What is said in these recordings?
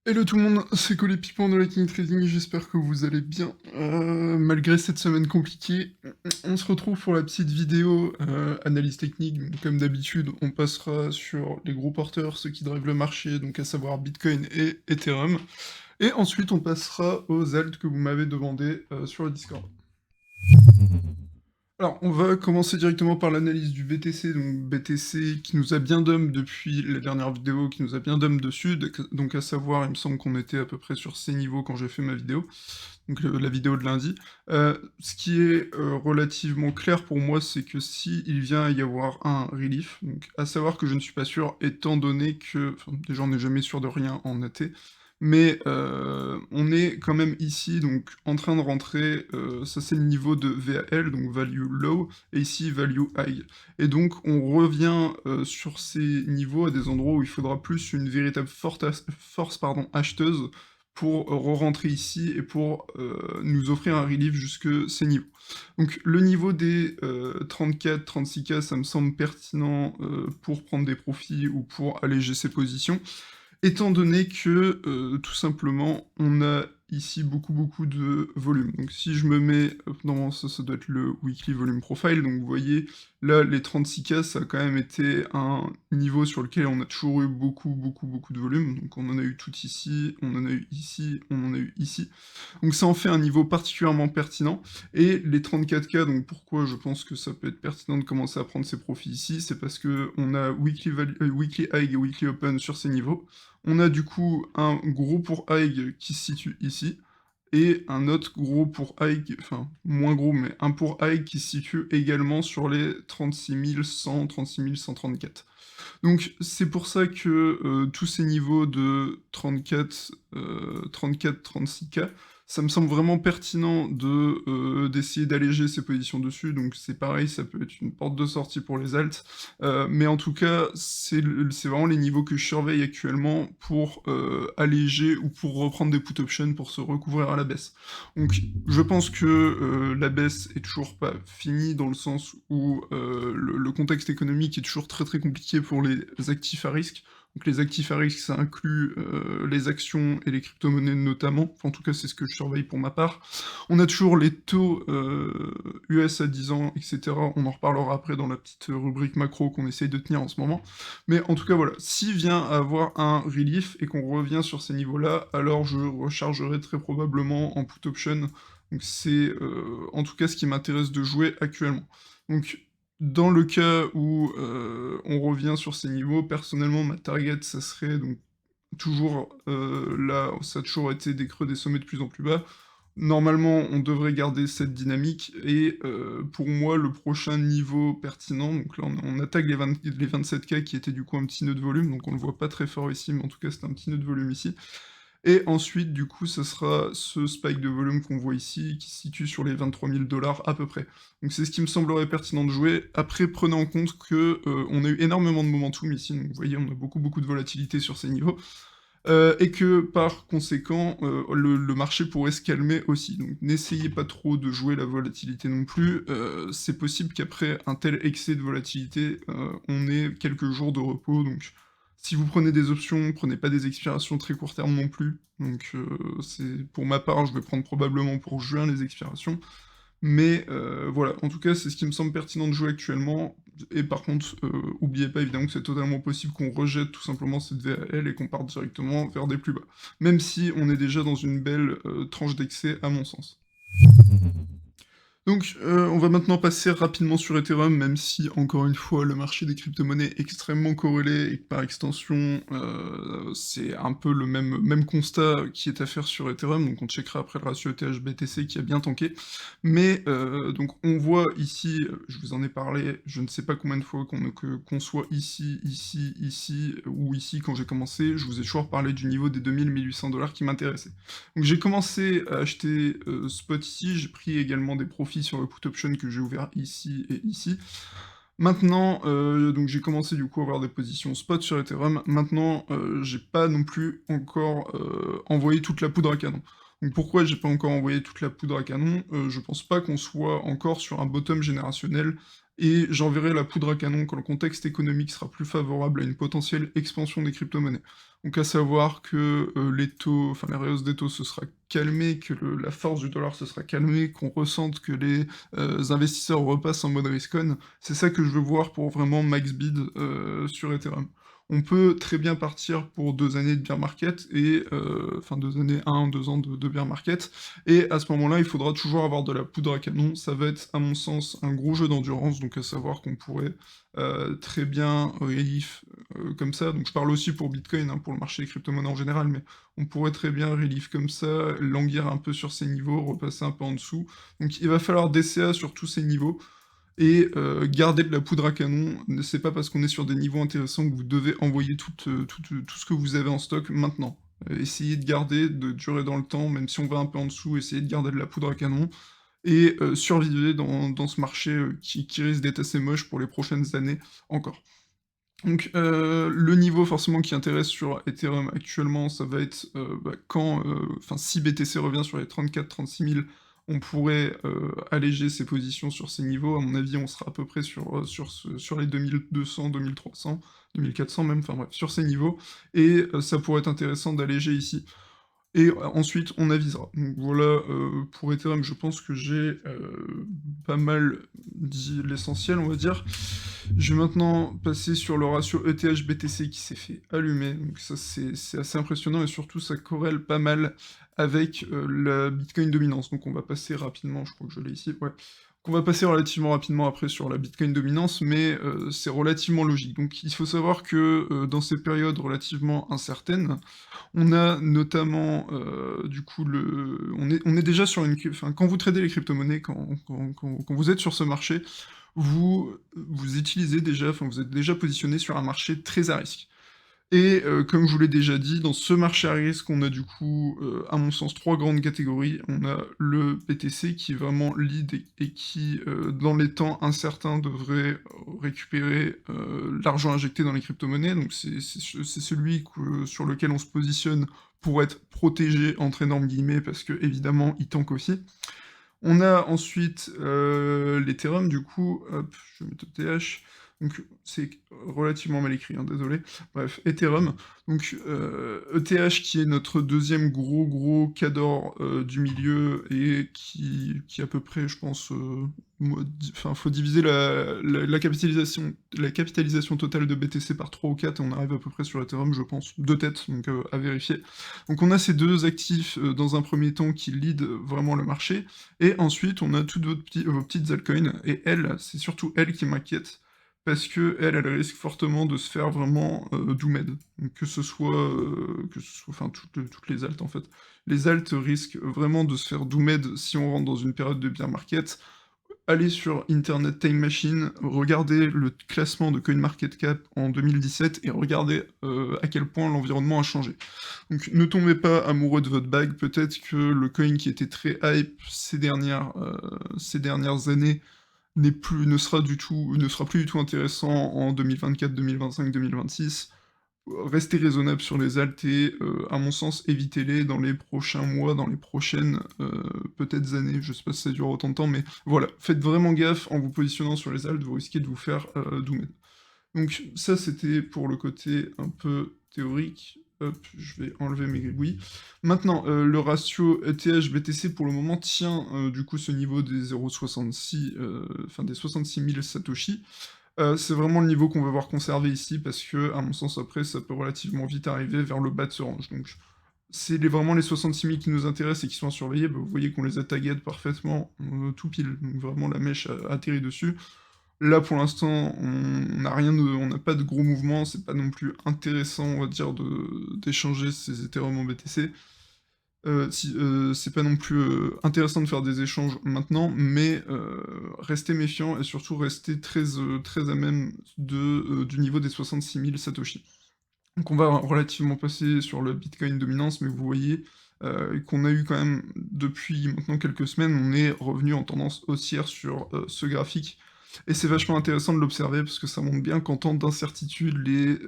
Hello tout le monde, c'est Colé Pipon de la King Trading, j'espère que vous allez bien. Malgré cette semaine compliquée, on se retrouve pour la petite vidéo analyse technique. Donc, comme d'habitude, on passera sur les gros porteurs, ceux qui drivent le marché, donc à savoir Bitcoin et Ethereum. Et ensuite, on passera aux alts que vous m'avez demandé sur le Discord. Alors, on va commencer directement par l'analyse du BTC, donc BTC qui nous a bien dump depuis la dernière vidéo, qui nous a bien dump dessus, donc à savoir, il me semble qu'on était à peu près sur ces niveaux quand j'ai fait ma vidéo, donc la vidéo de lundi. Ce qui est relativement clair pour moi, c'est que si il vient à y avoir un relief, donc à savoir que je ne suis pas sûr, étant donné que, enfin, déjà on n'est jamais sûr de rien en AT, mais on est quand même ici, donc en train de rentrer, ça c'est le niveau de VAL, donc Value Low, et ici Value High. Et donc on revient sur ces niveaux à des endroits où il faudra plus une véritable force pardon, acheteuse pour re-rentrer ici et pour nous offrir un relief jusque ces niveaux. Donc le niveau des 34-36K, ça me semble pertinent pour prendre des profits ou pour alléger ses positions. Étant donné que, tout simplement, on a ici beaucoup de volume. Donc si je me mets, non, ça doit être le weekly volume profile, donc vous voyez, là, les 36K, ça a quand même été un niveau sur lequel on a toujours eu beaucoup de volume. Donc on en a eu tout ici, on en a eu ici, on en a eu ici. Donc ça en fait un niveau particulièrement pertinent. Et les 34K, donc pourquoi je pense que ça peut être pertinent de commencer à prendre ses profits ici, c'est parce que on a weekly high et weekly open sur ces niveaux. On a du coup un gros pour high qui se situe ici, et un autre gros pour high, enfin moins gros, mais un pour high qui se situe également sur les 36 100, 36 134. Donc c'est pour ça que tous ces niveaux de 34, 36K, ça me semble vraiment pertinent d'essayer d'alléger ces positions dessus. Donc c'est pareil, ça peut être une porte de sortie pour les alts. Mais en tout cas, c'est vraiment les niveaux que je surveille actuellement pour alléger ou pour reprendre des put options pour se recouvrir à la baisse. Donc je pense que la baisse est toujours pas finie dans le sens où le contexte économique est toujours très compliqué pour les actifs à risque. Donc les actifs à risque, ça inclut les actions et les crypto-monnaies notamment. Enfin, en tout cas, c'est ce que je surveille pour ma part. On a toujours les taux US à 10 ans, etc. On en reparlera après dans la petite rubrique macro qu'on essaye de tenir en ce moment. Mais en tout cas, voilà, s'il vient à avoir un relief et qu'on revient sur ces niveaux-là, alors je rechargerai très probablement en put option. Donc c'est en tout cas ce qui m'intéresse de jouer actuellement. Donc dans le cas où on revient sur ces niveaux, personnellement ma target ça serait donc toujours là, ça a toujours été des creux, des sommets de plus en plus bas. Normalement, on devrait garder cette dynamique et pour moi, le prochain niveau pertinent, donc là on attaque les 27K qui était du coup un petit nœud de volume, donc on le voit pas très fort ici, mais en tout cas c'est un petit nœud de volume ici. Et ensuite, du coup, ça sera ce spike de volume qu'on voit ici, qui se situe sur les 23 000 $ à peu près. Donc c'est ce qui me semblerait pertinent de jouer. Après, prenez en compte que on a eu énormément de momentum ici, donc vous voyez, on a beaucoup de volatilité sur ces niveaux, et que par conséquent, le marché pourrait se calmer aussi. Donc n'essayez pas trop de jouer la volatilité non plus. C'est possible qu'après un tel excès de volatilité, on ait quelques jours de repos, donc si vous prenez des options, prenez pas des expirations très court terme non plus. Donc c'est pour ma part, je vais prendre probablement pour juin les expirations. Mais voilà, en tout cas, c'est ce qui me semble pertinent de jouer actuellement. Et par contre, oubliez pas évidemment que c'est totalement possible qu'on rejette tout simplement cette VAL et qu'on parte directement vers des plus bas. Même si on est déjà dans une belle tranche d'excès, à mon sens. Donc, on va maintenant passer rapidement sur Ethereum, même si, encore une fois, le marché des crypto-monnaies est extrêmement corrélé et que par extension, c'est un peu le même constat qui est à faire sur Ethereum, donc on checkera après le ratio ETH-BTC qui a bien tanké. Mais, donc on voit ici, je vous en ai parlé, je ne sais pas combien de fois qu'on soit ici, ici, ou ici quand j'ai commencé, je vous ai toujours parlé du niveau des 2000-1800 $ qui m'intéressait. Donc j'ai commencé à acheter spot ici, j'ai pris également des profits sur le put option que j'ai ouvert ici et ici. Maintenant, donc j'ai commencé du coup à avoir des positions spot sur Ethereum. Maintenant, j'ai pas non plus encore envoyé toute la poudre à canon. Donc pourquoi j'ai pas encore envoyé toute la poudre à canon? Je pense pas qu'on soit encore sur un bottom générationnel. et j'enverrai la poudre à canon quand le contexte économique sera plus favorable à une potentielle expansion des crypto-monnaies. Donc à savoir que, les taux, enfin la hausse des taux se sera calmée, que la force du dollar se sera calmée, qu'on ressente que les investisseurs repassent en mode risk on. C'est ça que je veux voir pour vraiment max bid sur Ethereum. On peut très bien partir pour 2 années de bear market et enfin 2 années, 1-2 ans de bear market, et à ce moment-là, il faudra toujours avoir de la poudre à canon. Ça va être, à mon sens, un gros jeu d'endurance, donc à savoir qu'on pourrait très bien relief comme ça. Donc je parle aussi pour Bitcoin, hein, pour le marché des crypto-monnaies en général, mais on pourrait très bien relief comme ça, languir un peu sur ces niveaux, repasser un peu en dessous. Donc il va falloir DCA sur tous ces niveaux, et garder de la poudre à canon. C'est pas parce qu'on est sur des niveaux intéressants que vous devez envoyer tout ce que vous avez en stock maintenant. Essayez de garder, de durer dans le temps, même si on va un peu en dessous, essayez de garder de la poudre à canon, et survivez dans ce marché qui risque d'être assez moche pour les prochaines années encore. Donc le niveau forcément qui intéresse sur Ethereum actuellement, ça va être, quand, enfin si BTC revient sur les 34-36 000, on pourrait, alléger ses positions sur ces niveaux. À mon avis, on sera à peu près sur les 2200-2300-2400 même, enfin bref, sur ces niveaux, et ça pourrait être intéressant d'alléger ici. Et ensuite, on avisera. Donc voilà, pour Ethereum, je pense que j'ai pas mal dit l'essentiel, on va dire. Je vais maintenant passer sur le ratio ETH-BTC qui s'est fait allumer. Donc ça, c'est assez impressionnant, et surtout, ça corrèle pas mal avec la Bitcoin dominance. Donc on va passer rapidement, je crois que je l'ai ici, ouais. Donc on va passer relativement rapidement après sur la Bitcoin dominance, mais c'est relativement logique. Donc il faut savoir que dans ces périodes relativement incertaines, on a notamment, du coup, on est déjà sur une... Enfin, quand vous tradez les crypto-monnaies, quand vous êtes sur ce marché, vous utilisez déjà, enfin, vous êtes déjà positionné sur un marché très à risque. Et comme je vous l'ai déjà dit, dans ce marché à risque, on a du coup, à mon sens, 3 grandes catégories. On a le BTC qui est vraiment lead et qui, dans les temps incertains, devrait récupérer l'argent injecté dans les crypto-monnaies. Donc c'est celui sur lequel on se positionne pour être protégé entre énormes guillemets, parce que évidemment il tank aussi. On a ensuite l'Ethereum, du coup, hop, je vais mettre ETH, donc c'est relativement mal écrit, hein, désolé. Bref, Ethereum, donc ETH qui est notre deuxième gros cadre du milieu, et qui à peu près, je pense, enfin, faut diviser la capitalisation totale de BTC par 3 ou 4, et on arrive à peu près sur Ethereum, je pense, de tête, donc à vérifier. Donc on a ces deux actifs dans un premier temps qui lead vraiment le marché, et ensuite on a toutes vos petites altcoins, et elle, c'est surtout elle qui m'inquiète, parce que elle risque fortement de se faire vraiment doomed. Donc que ce soit, enfin toutes les alts en fait. Les alts risquent vraiment de se faire doomed si on rentre dans une période de bear market. Allez sur Internet Time Machine, regardez le classement de CoinMarketCap en 2017 et regardez à quel point l'environnement a changé. Donc ne tombez pas amoureux de votre bague, peut-être que le coin qui était très hype ces dernières années ne sera plus du tout intéressant en 2024, 2025, 2026. Restez raisonnable sur les alts et, à mon sens, évitez-les dans les prochains mois, dans les prochaines, peut-être années, je sais pas si ça dure autant de temps, mais voilà, faites vraiment gaffe en vous positionnant sur les alts, vous risquez de vous faire, doomed. Donc ça, c'était pour le côté un peu théorique. Hop, je vais enlever mes gribouillis. Maintenant, le ratio ETH-BTC pour le moment tient du coup ce niveau des 0,66, enfin des 66 000 Satoshi. C'est vraiment le niveau qu'on va voir conserver ici, parce que, à mon sens, après, ça peut relativement vite arriver vers le bas de ce range. Donc, c'est vraiment les 66 000 qui nous intéressent et qui sont à surveiller. Bah, vous voyez qu'on les a taggés parfaitement, tout pile. Donc, vraiment, la mèche a atterri dessus. Là, pour l'instant, on n'a pas de gros mouvements. C'est pas non plus intéressant, on va dire, d'échanger ces Ethereum en BTC. C'est pas non plus intéressant de faire des échanges maintenant, mais restez méfiant et surtout restez très à même du niveau des 66 000 Satoshi. Donc on va relativement passer sur le Bitcoin dominance, mais vous voyez qu'on a eu quand même, depuis maintenant quelques semaines, on est revenu en tendance haussière sur ce graphique. Et c'est vachement intéressant de l'observer parce que ça montre bien qu'en temps d'incertitude, les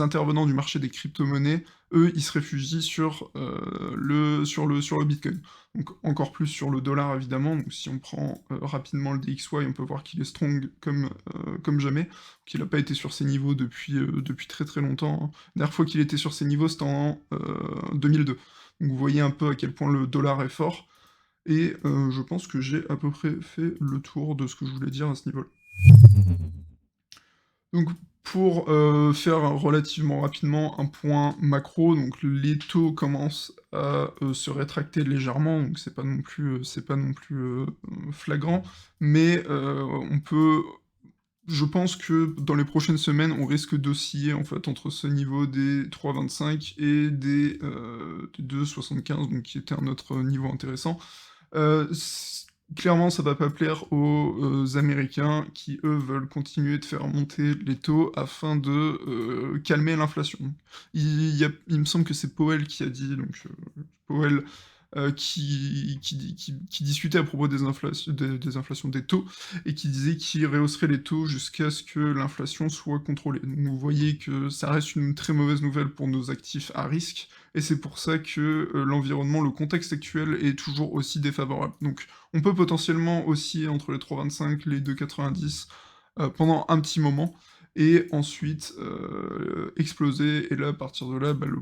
intervenants du marché des crypto-monnaies, eux, ils se réfugient sur le bitcoin. Donc encore plus sur le dollar évidemment, donc si on prend, rapidement le DXY, on peut voir qu'il est strong comme jamais, qu'il a pas été sur ces niveaux depuis très, très longtemps, hein. La dernière fois qu'il était sur ces niveaux, c'était en, 2002. Donc vous voyez un peu à quel point le dollar est fort et je pense que j'ai à peu près fait le tour de ce que je voulais dire à ce niveau-là. Donc pour, faire relativement rapidement un point macro, donc les taux commencent à, se rétracter légèrement, donc c'est pas non plus flagrant, mais je pense que dans les prochaines semaines, on risque d'osciller en fait entre ce niveau des 3,25 et des 2,75, donc qui était un autre niveau intéressant. S Clairement, ça va pas plaire aux, Américains qui, eux, veulent continuer de faire monter les taux afin de, calmer l'inflation. Il me semble que c'est Powell qui a dit, donc Powell, qui discutait à propos des inflations des taux et qui disait qu'il rehausserait les taux jusqu'à ce que l'inflation soit contrôlée. Donc vous voyez que ça reste une très mauvaise nouvelle pour nos actifs à risque et c'est pour ça que, l'environnement, le contexte actuel est toujours aussi défavorable. Donc on peut potentiellement osciller entre les 3,25, les 2,90, pendant un petit moment et ensuite, exploser et là, à partir de là, bah, les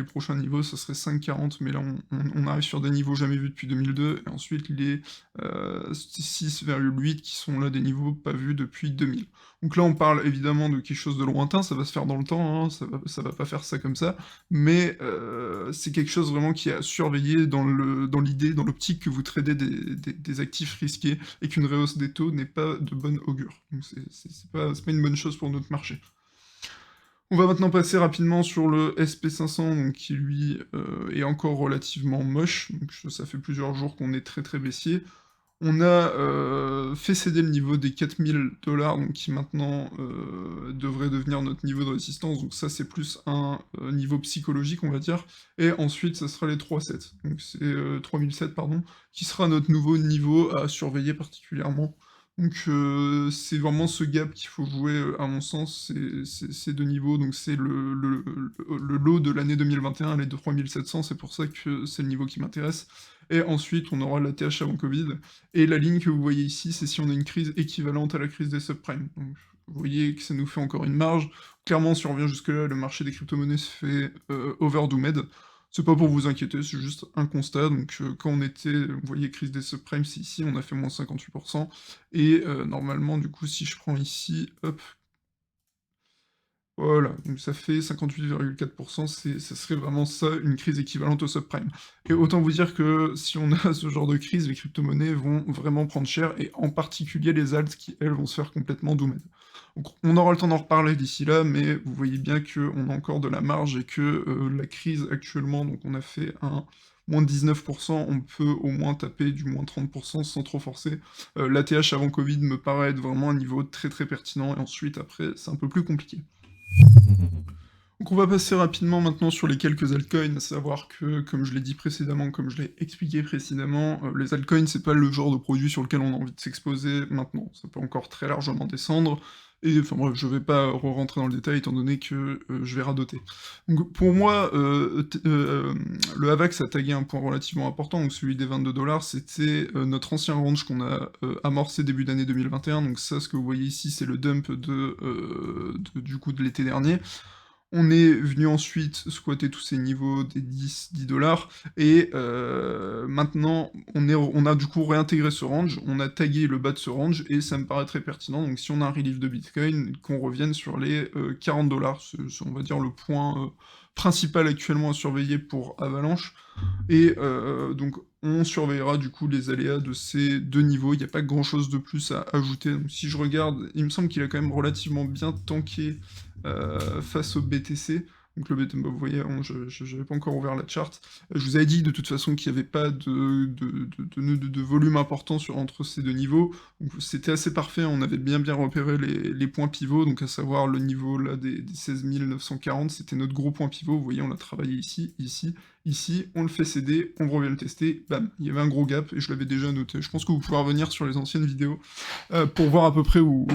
prochains niveaux, ça serait 5,40 mais là, on arrive sur des niveaux jamais vus depuis 2002 et ensuite les, 6,8 qui sont là des niveaux pas vus depuis 2000. Donc là, on parle évidemment de quelque chose de lointain, ça va se faire dans le temps, hein, ça va pas faire ça comme ça, mais c'est quelque chose vraiment qui est à surveiller dans l'idée, dans l'optique que vous tradez des actifs risqués et qu'une rehausse des taux n'est pas de bonne augure. Donc c'est pas une bonne chose pour notre marché. On va maintenant passer rapidement sur le SP500, donc qui lui, est encore relativement moche, donc ça fait plusieurs jours qu'on est très, très baissier. On a, fait céder le niveau des 4 000 donc qui maintenant, devrait devenir notre niveau de résistance, donc ça c'est plus un, niveau psychologique on va dire, et ensuite ça sera les 3,7, donc c'est, 3 007 pardon, qui sera notre nouveau niveau à surveiller particulièrement. Donc c'est vraiment ce gap qu'il faut jouer, à mon sens, ces 2 niveaux, donc c'est le low de l'année 2021, les 3 700, c'est pour ça que c'est le niveau qui m'intéresse, et ensuite on aura l'ATH avant Covid, et la ligne que vous voyez ici, c'est si on a une crise équivalente à la crise des subprimes. Donc vous voyez que ça nous fait encore une marge. Clairement, si on revient jusque-là, le marché des crypto-monnaies se fait overdoomed. C'est pas pour vous inquiéter, c'est juste un constat. Donc quand on était, vous voyez, crise des subprimes, c'est ici, on a fait moins 58%. Et normalement, du coup, si je prends ici, hop, voilà, donc ça fait 58,4%, ça serait vraiment ça, une crise équivalente au subprime. Et autant vous dire que si on a ce genre de crise, les crypto-monnaies vont vraiment prendre cher, et en particulier les alts qui, elles, vont se faire complètement doomed. Donc on aura le temps d'en reparler d'ici là, mais vous voyez bien qu'on a encore de la marge et que la crise actuellement, donc on a fait un moins 19%, on peut au moins taper du moins 30% sans trop forcer. L'ATH avant Covid me paraît être vraiment un niveau très très pertinent, et ensuite après c'est un peu plus compliqué. Donc on va passer rapidement maintenant sur les quelques altcoins, à savoir que, comme je l'ai dit précédemment, comme je l'ai expliqué précédemment, les altcoins, c'est pas le genre de produit sur lequel on a envie de s'exposer maintenant. Ça peut encore très largement descendre, et enfin bref, je vais pas re-rentrer dans le détail étant donné que je vais radoter. Donc pour moi, le AVAX a tagué un point relativement important, donc celui des 22 $, c'était notre ancien range qu'on a amorcé début d'année 2021, donc ça, ce que vous voyez ici, c'est le dump du coup de l'été dernier. On est venu ensuite squatter tous ces niveaux des 10 $, et maintenant on a du coup réintégré ce range, on a tagué le bas de ce range, et ça me paraît très pertinent, donc si on a un relief de Bitcoin, qu'on revienne sur les 40 $, c'est on va dire le point principal actuellement à surveiller pour Avalanche, et donc on surveillera du coup les aléas de ces deux niveaux, il n'y a pas grand chose de plus à ajouter, donc si je regarde, il me semble qu'il a quand même relativement bien tanké face au BTC. Donc le BTC, bah, vous voyez, je n'avais pas encore ouvert la chart. Je vous avais dit de toute façon qu'il n'y avait pas de volume important entre ces deux niveaux. Donc c'était assez parfait, on avait bien repéré les points pivots, donc à savoir le niveau là des 16 940, c'était notre gros point pivot, vous voyez, on l'a travaillé ici, Ici, on le fait céder, on revient le tester, bam, il y avait un gros gap et je l'avais déjà noté. Je pense que vous pouvez revenir sur les anciennes vidéos pour voir à peu près où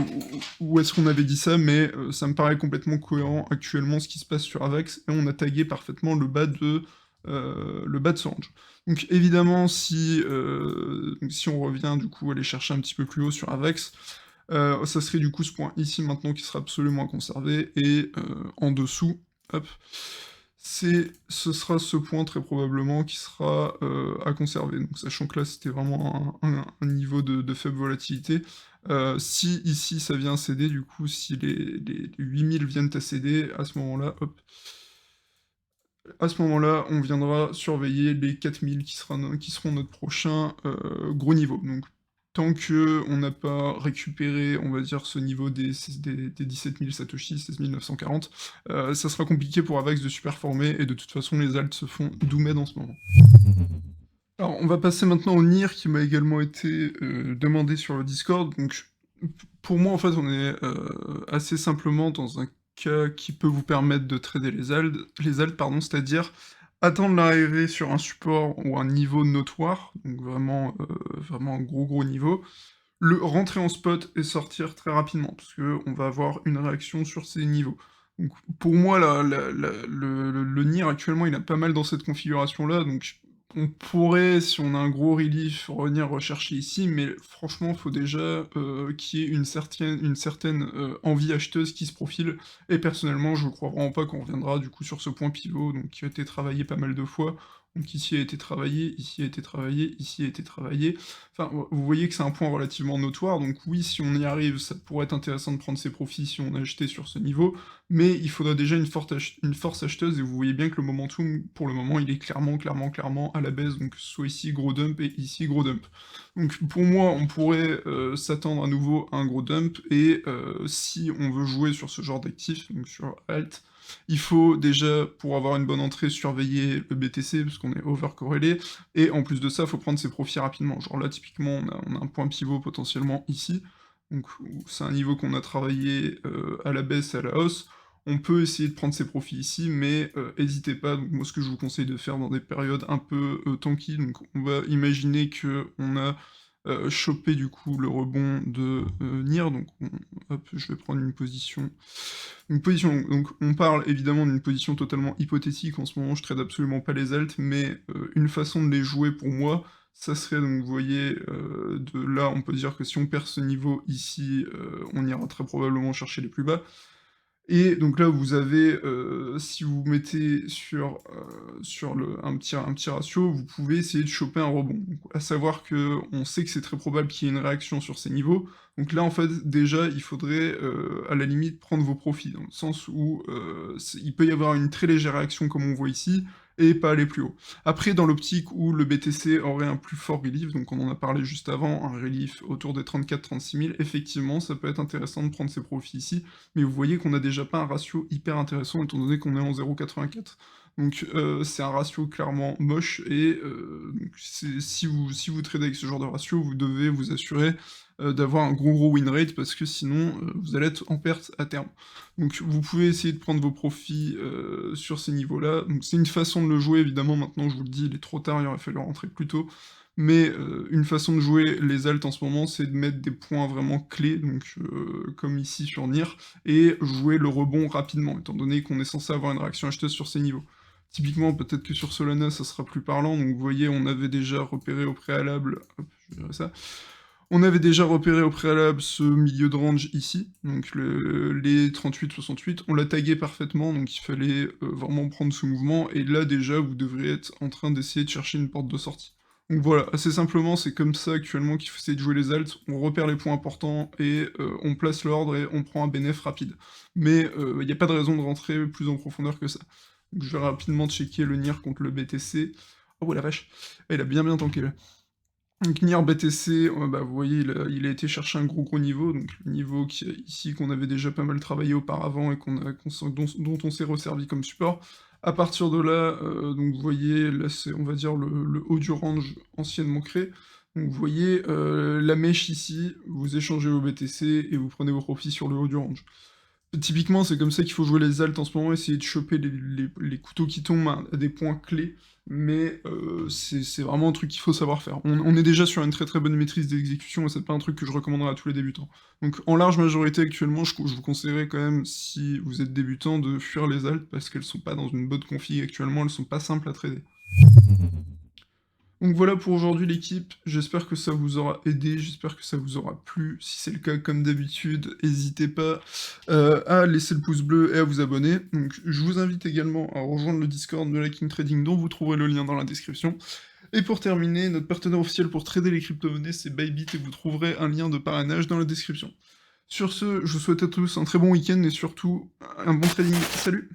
est-ce qu'on avait dit ça, mais ça me paraît complètement cohérent actuellement ce qui se passe sur Avax, et on a tagué parfaitement le bas de ce range. Donc évidemment, si on revient du coup aller chercher un petit peu plus haut sur Avax, ça serait du coup ce point ici maintenant qui sera absolument à conserver, et en dessous, hop, ce sera ce point très probablement qui sera à conserver. Donc sachant que là c'était vraiment un niveau de faible volatilité. Si ici ça vient à céder, du coup, si les 8000 viennent à céder, à ce moment-là, hop, à ce moment-là, on viendra surveiller les 4000 qui seront notre prochain gros niveau. Donc, tant que on n'a pas récupéré, on va dire, ce niveau des 17 000 Satoshi, 16 940, ça sera compliqué pour Avax de superformer, et de toute façon, les alts se font doomed en ce moment. Alors, on va passer maintenant au NIR qui m'a également été demandé sur le Discord. Donc, pour moi, en fait, on est assez simplement dans un cas qui peut vous permettre de trader les alts, pardon, c'est-à-dire attendre l'arrivée sur un support ou un niveau notoire, donc vraiment un gros niveau, le rentrer en spot et sortir très rapidement, parce que on va avoir une réaction sur ces niveaux. Donc, pour moi, le NIR actuellement, il a pas mal dans cette configuration-là, donc on pourrait, si on a un gros relief, revenir rechercher ici, mais franchement, faut déjà qu'il y ait une certaine envie acheteuse qui se profile, et personnellement, je ne crois vraiment pas qu'on reviendra du coup sur ce point pivot, donc qui a été travaillé pas mal de fois. Donc ici a été travaillé, ici a été travaillé, ici a été travaillé. Enfin, vous voyez que c'est un point relativement notoire, donc oui, si on y arrive, ça pourrait être intéressant de prendre ses profits si on a acheté sur ce niveau, mais il faudra déjà une force acheteuse, et vous voyez bien que le momentum, pour le moment, il est clairement à la baisse, donc soit ici gros dump et ici gros dump. Donc pour moi, on pourrait s'attendre à nouveau à un gros dump, et si on veut jouer sur ce genre d'actif, donc sur alt, il faut déjà, pour avoir une bonne entrée, surveiller le BTC, parce qu'on est over-corrélé, et en plus de ça, il faut prendre ses profits rapidement. Genre là, typiquement, on a un point pivot potentiellement ici, donc c'est un niveau qu'on a travaillé à la baisse et à la hausse. On peut essayer de prendre ses profits ici, mais n'hésitez pas. Donc moi, ce que je vous conseille de faire dans des périodes un peu tanky, donc on va imaginer qu'on a chopé du coup le rebond de NIR, donc hop, je vais prendre une position, donc on parle évidemment d'une position totalement hypothétique, en ce moment je trade absolument pas les alts, mais une façon de les jouer pour moi, ça serait, donc vous voyez, de là on peut dire que si on perd ce niveau ici, on ira très probablement chercher les plus bas. Et donc là, vous avez, si vous mettez sur un petit ratio, vous pouvez essayer de choper un rebond. Donc, à savoir qu'on sait que c'est très probable qu'il y ait une réaction sur ces niveaux. Donc là, en fait, déjà, il faudrait, à la limite, prendre vos profits, dans le sens où il peut y avoir une très légère réaction, comme on voit ici, et pas aller plus haut. Après, dans l'optique où le BTC aurait un plus fort relief, donc on en a parlé juste avant, un relief autour des 34-36 000, effectivement, ça peut être intéressant de prendre ses profits ici, mais vous voyez qu'on n'a déjà pas un ratio hyper intéressant étant donné qu'on est en 0,84. Donc c'est un ratio clairement moche, et si vous tradez avec ce genre de ratio, vous devez vous assurer d'avoir un gros win rate, parce que sinon vous allez être en perte à terme. Donc vous pouvez essayer de prendre vos profits sur ces niveaux-là. Donc c'est une façon de le jouer, évidemment, maintenant je vous le dis, il est trop tard, il aurait fallu rentrer plus tôt. Mais une façon de jouer les alts en ce moment, c'est de mettre des points vraiment clés, donc comme ici sur NIR, et jouer le rebond rapidement, étant donné qu'on est censé avoir une réaction acheteuse sur ces niveaux. Typiquement, peut-être que sur Solana, ça sera plus parlant, donc vous voyez, on avait déjà repéré au préalable, hop, je verrai ça, on avait déjà repéré au préalable ce milieu de range ici, donc les 38-68, on l'a tagué parfaitement, donc il fallait vraiment prendre ce mouvement, et là déjà vous devriez être en train d'essayer de chercher une porte de sortie. Donc voilà, assez simplement, c'est comme ça actuellement qu'il faut essayer de jouer les alts, on repère les points importants, et on place l'ordre, et on prend un bénéf rapide. Mais il n'y a pas de raison de rentrer plus en profondeur que ça. Donc je vais rapidement checker le NIR contre le BTC. Oh la vache, il a bien tanké là. Donc NIR BTC, bah, vous voyez, il a été chercher un gros niveau, donc le niveau ici qu'on avait déjà pas mal travaillé auparavant, et dont on s'est resservi comme support. À partir de là, donc vous voyez, là c'est, on va dire, le haut du range anciennement créé. Donc vous voyez, la mèche ici, vous échangez au BTC, et vous prenez vos profits sur le haut du range. Typiquement, c'est comme ça qu'il faut jouer les alts en ce moment, essayer de choper les couteaux qui tombent à des points clés, mais c'est vraiment un truc qu'il faut savoir faire. On est déjà sur une très très bonne maîtrise d'exécution, et c'est pas un truc que je recommanderais à tous les débutants. Donc en large majorité actuellement, je vous conseillerais quand même, si vous êtes débutant, de fuir les alts, parce qu'elles sont pas dans une bonne config actuellement, elles sont pas simples à trader. Donc voilà pour aujourd'hui l'équipe, j'espère que ça vous aura aidé, j'espère que ça vous aura plu. Si c'est le cas, comme d'habitude, n'hésitez pas à laisser le pouce bleu et à vous abonner. Donc je vous invite également à rejoindre le Discord de la King Trading, dont vous trouverez le lien dans la description. Et pour terminer, notre partenaire officiel pour trader les crypto-monnaies, c'est Bybit, et vous trouverez un lien de parrainage dans la description. Sur ce, je vous souhaite à tous un très bon week-end et surtout un bon trading. Salut!